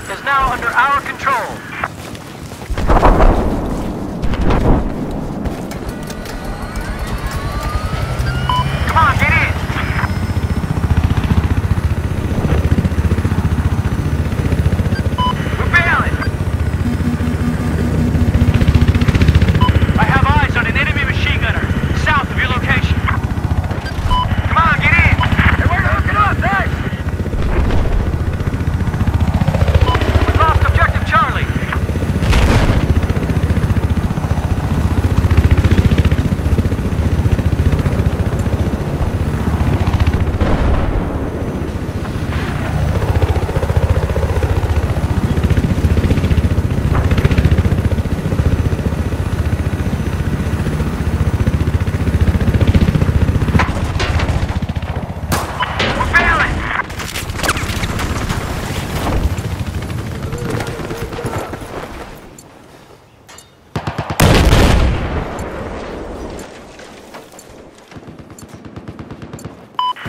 is now under our control. Come on, get in! We're bailing! I have eyes on an enemy machine gunner, south of your location. Come on, get in! Hey, we're hooking up, guys! We've lost objective Charlie.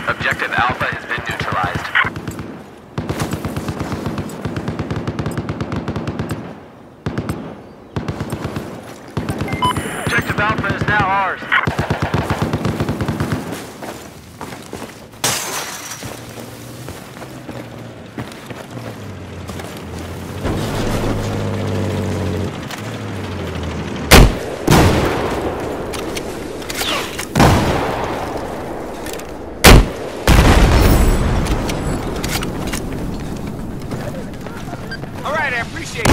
Objective Alpha has been neutralized. Objective Alpha is now ours. I appreciate it.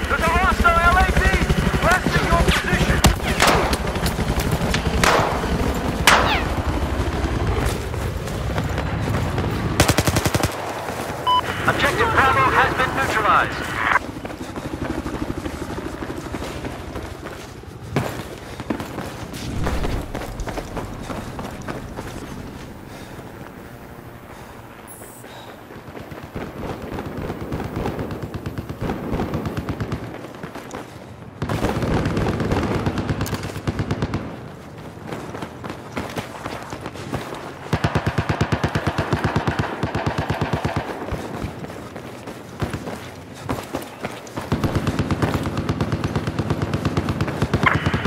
There's a hostile LAV west of your position. Objective Bravo has been neutralized.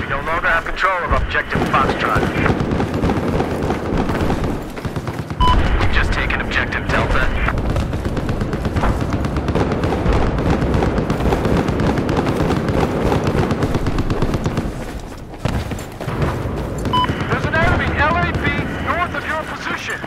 No longer have control of Objective Foxtrot. We've just taken Objective Delta. There's an enemy LAV north of your position.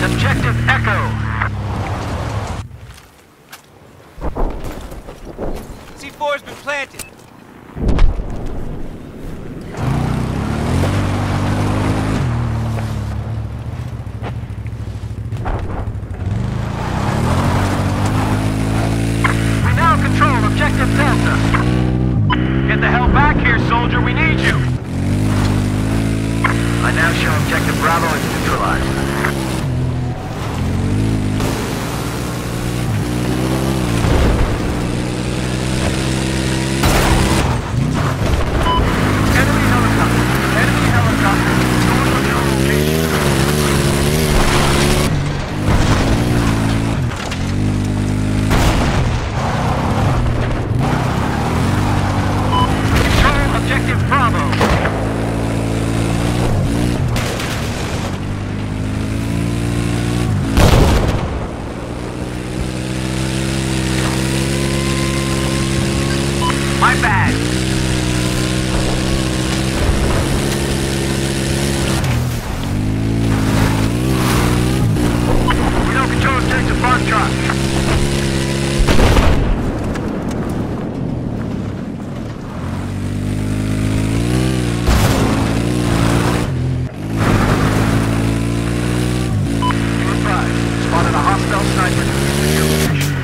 Objective Echo. C4's been planted. We now control Objective Delta. Get the hell back here, soldier. We need you. I now show Objective Bravo is neutralized. Objective Bravo. My bad. We don't control objective Foxtrot. Spotted a hostile sniper near your location.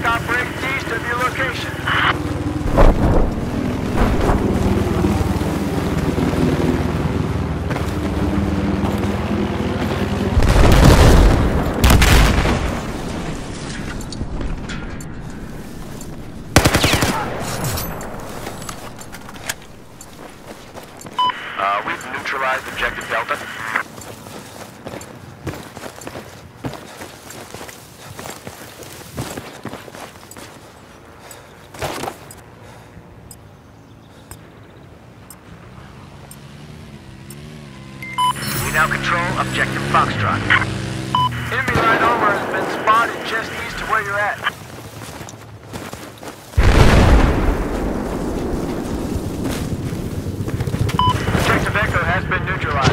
Operating east of your location. We've neutralized objective Delta. Now control objective Foxtrot. Enemy light armor has been spotted just east of where you're at. Objective Echo has been neutralized.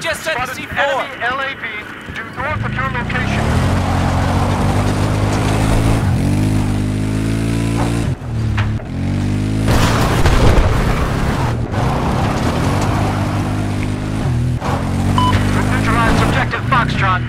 Just set the C4! Enemy LAV due north of your location. We've neutralized objective Foxtrot.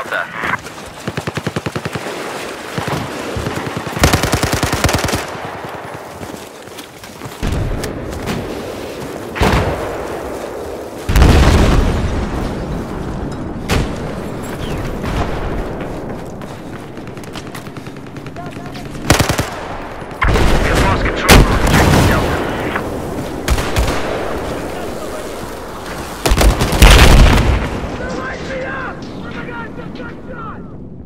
Delta. We have lost control of objective Delta. Light me up! Oh my God, just got shot!